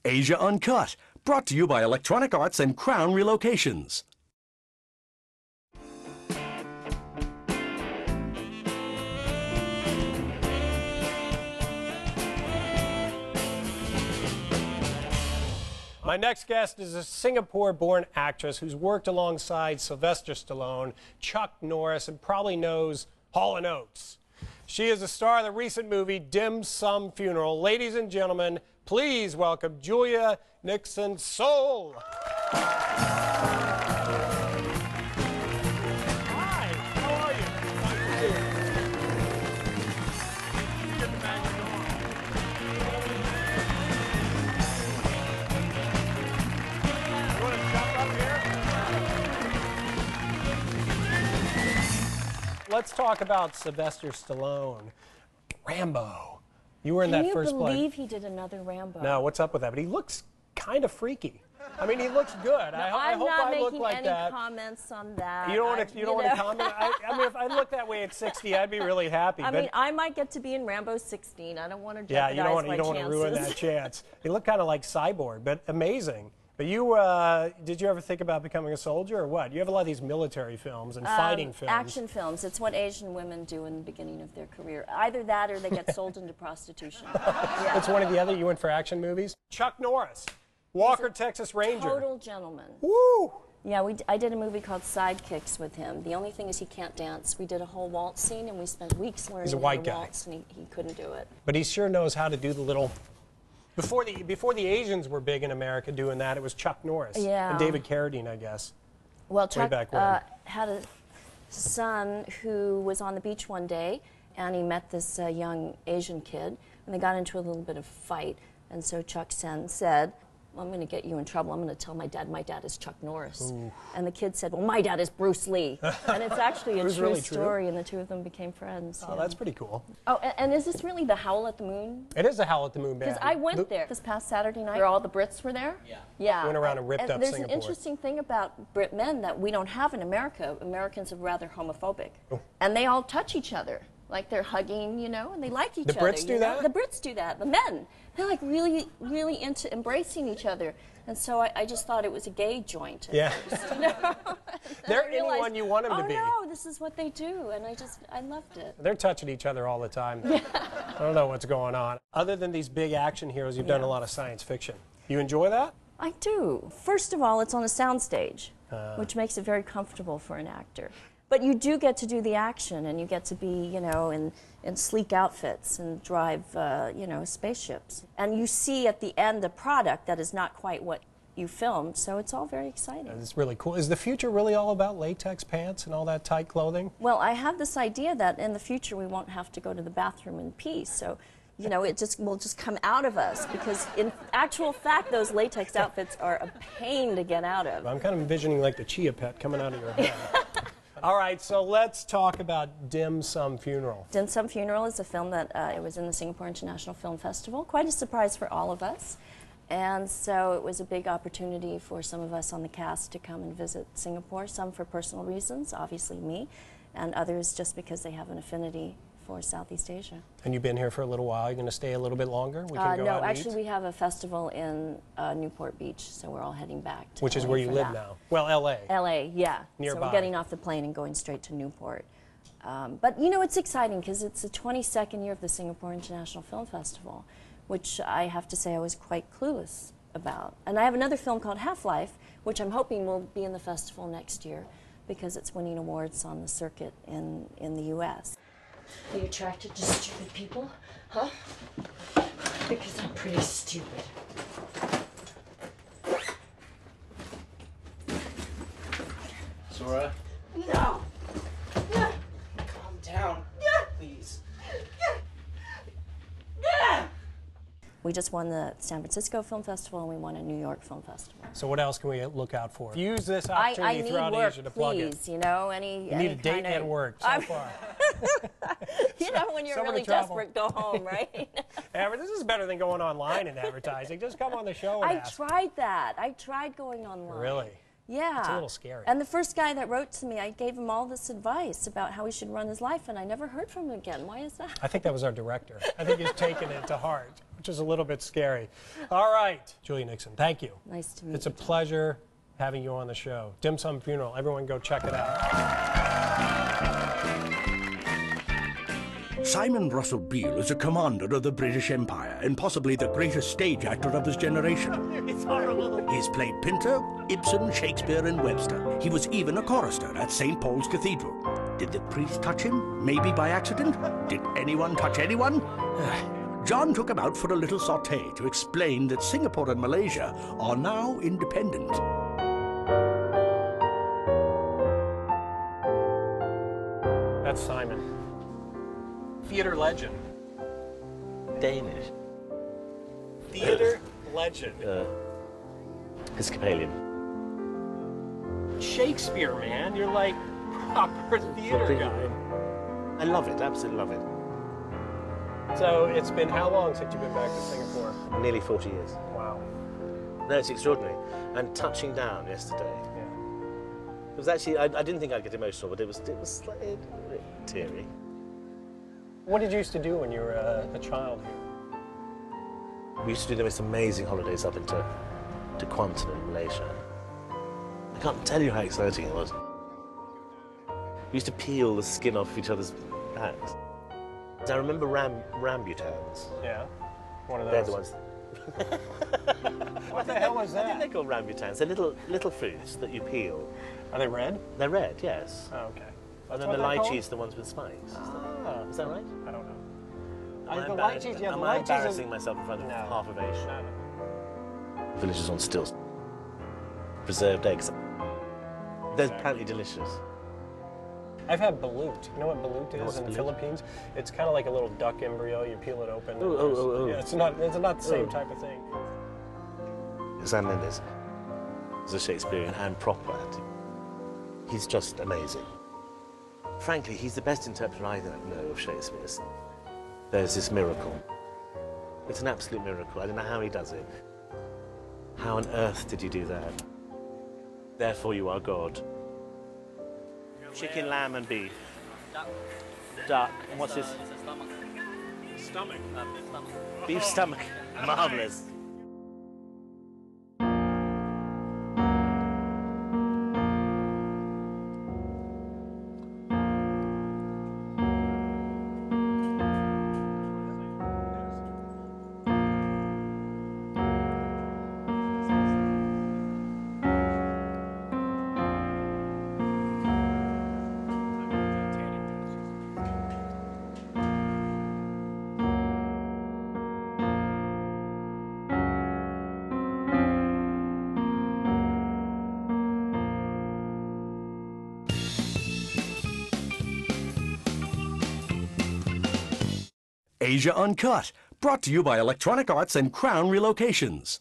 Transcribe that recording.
Asia Uncut, brought to you by Electronic Arts and Crown Relocations. My next guest is a Singapore-born actress who's worked alongside Sylvester Stallone, Chuck Norris, and probably knows Hall & Oates. She is the star of the recent movie Dim Sum Funeral. Ladies and gentlemen, please welcome Julia Nickson Soul. Hi, how are you? Nice to see you. Get the bag going. You want to jump up here? Let's talk about Sylvester Stallone. Rambo. You were in that first play. Can you believe he did another Rambo? No, what's up with that? But he looks kind of freaky. I mean, he looks good. No, I hope I look like that. I'm not making any comments on that. You don't want to comment? I mean, if I look that way at 60, I'd be really happy. I mean, I might get to be in Rambo 16. I don't want to jeopardize you don't want to ruin that chance. You look kind of like Cyborg, but amazing. But you, did you ever think about becoming a soldier or what? You have a lot of these military films and fighting films. Action films. It's what Asian women do in the beginning of their career. Either that or they get sold into prostitution. Yeah. It's one or the other. You went for action movies? Chuck Norris, Walker, Texas Ranger. Total gentleman. Woo! Yeah, I did a movie called Sidekicks with him. The only thing is he can't dance. We did a whole waltz scene and we spent weeks learning He's a white the guy. waltz and he couldn't do it. But he sure knows how to do the little... Before the Asians were big in America doing that, it was Chuck Norris and David Carradine, I guess. Well, Chuck back when. had a son who was on the beach one day, and he met this young Asian kid, and they got into a little bit of fight. And so Chuck's son said, well, I'm going to get you in trouble. I'm going to tell my dad is Chuck Norris. Ooh. And the kid said, well, my dad is Bruce Lee. And it's actually a true story, and the two of them became friends. Oh, that's pretty cool. Oh, and is this really the Howl at the Moon? It is the Howl at the Moon band. Because I went there this past Saturday night, where all the Brits were there. Yeah. Yeah. Went around and ripped up Singapore. There's an interesting thing about Brit men that we don't have in America. Americans are rather homophobic. Oh. And they all touch each other. Like they're hugging, you know, and they like each other. The Brits do that? The Brits do that. The men. They're like really, really into embracing each other. And so I just thought it was a gay joint. Yeah. You know? They're anyone you want them to be. Oh, no, this is what they do. And I loved it. They're touching each other all the time. Yeah. I don't know what's going on. Other than these big action heroes, you've done a lot of science fiction. You enjoy that? I do. First of all, it's on a soundstage, which makes it very comfortable for an actor. But you do get to do the action, and you get to be, you know, in sleek outfits and drive, you know, spaceships. And you see at the end a product that is not quite what you filmed, so it's all very exciting. It's really cool. Is the future really all about latex pants and all that tight clothing? Well, I have this idea that in the future we won't have to go to the bathroom in peace, so, you know, it will just come out of us, because in actual fact, those latex outfits are a pain to get out of. I'm kind of envisioning like the Chia Pet coming out of your head. All right, so let's talk about Dim Sum Funeral. Dim Sum Funeral is a film that it was in the Singapore International Film Festival. Quite a surprise for all of us. And so it was a big opportunity for some of us on the cast to come and visit Singapore, some for personal reasons, obviously me, and others just because they have an affinity for Southeast Asia. And you've been here for a little while. You're going to stay a little bit longer? We can go no, out and actually eat? We have a festival in Newport Beach, so we're all heading back to Which is LA where you live now. Well, L.A. L.A., yeah. Nearby. So we're getting off the plane and going straight to Newport. But, you know, it's exciting because it's the 22nd year of the Singapore International Film Festival, which I have to say I was quite clueless about. And I have another film called Half-Life, which I'm hoping will be in the festival next year because it's winning awards on the circuit in the U.S. Are you attracted to stupid people? Huh? Because I'm pretty stupid. Sora? No! Calm down, please. We just won the San Francisco Film Festival and we won a New York Film Festival. So what else can we look out for? Use this opportunity throughout Asia to plug it. You know, you need a date and work so far. You know, when you're really desperate, go home, right? This is better than going online and advertising. Just come on the show and ask. I tried that. I tried going online. Really? Yeah. It's a little scary. And the first guy that wrote to me, I gave him all this advice about how he should run his life, and I never heard from him again. Why is that? I think that was our director. I think he's taken it to heart. which is a little bit scary. All right, Julia Nickson, thank you. Nice to meet you. It's a pleasure having you on the show. Dim Sum Funeral, everyone go check it out. Simon Russell Beale is a commander of the British Empire and possibly the greatest stage actor of his generation. It's horrible. He's played Pinter, Ibsen, Shakespeare, and Webster. He was even a chorister at St. Paul's Cathedral. Did the priest touch him? Maybe by accident? Did anyone touch anyone? John took him out for a little sauté to explain that Singapore and Malaysia are now independent. That's Simon. Theater legend. Danish. Theater legend. Episcopalian. Shakespeare, man. You're like proper theater guy. I love it, absolutely love it. So it's been how long since you've been back to Singapore? Nearly 40 years. Wow. No, it's extraordinary. And touching down yesterday, Yeah. it was actually, I didn't think I'd get emotional, but it was slightly teary. What did you used to do when you were a child here? We used to do the most amazing holidays up into Kuantan in Malaysia. I can't tell you how exciting it was. We used to peel the skin off each other's backs. I remember rambutans. Yeah. One of They're those. the ones. What the hell was I think that? they're called rambutans. They're little fruits that you peel. Are they red? They're red, yes. Oh, okay. And That's then the what they're called? lychees, the ones with spikes. Ah, Is that right? I don't know. Am I The embarrassed- lychees, yeah, the Am I lychees embarrassing are- myself in front of No. half of Asia? No. Villages on stilts. Preserved eggs. They're Exactly. apparently delicious. I've had balut. You know what balut is what's in the balut? Philippines? It's kind of like a little duck embryo. You peel it open. and Oh, there's- oh, oh. Yeah, it's not the same Oh. type of thing. Sam Mendes is a Shakespearean and proper actor. He's just amazing. Frankly, he's the best interpreter I know of Shakespeare's. There's this miracle. It's an absolute miracle. I don't know how he does it. How on earth did you do that? Therefore you are God. Chicken, lamb and beef. Duck. And what's this? Stomach. Beef stomach. Marvellous. Asia Uncut, brought to you by Electronic Arts and Crown Relocations.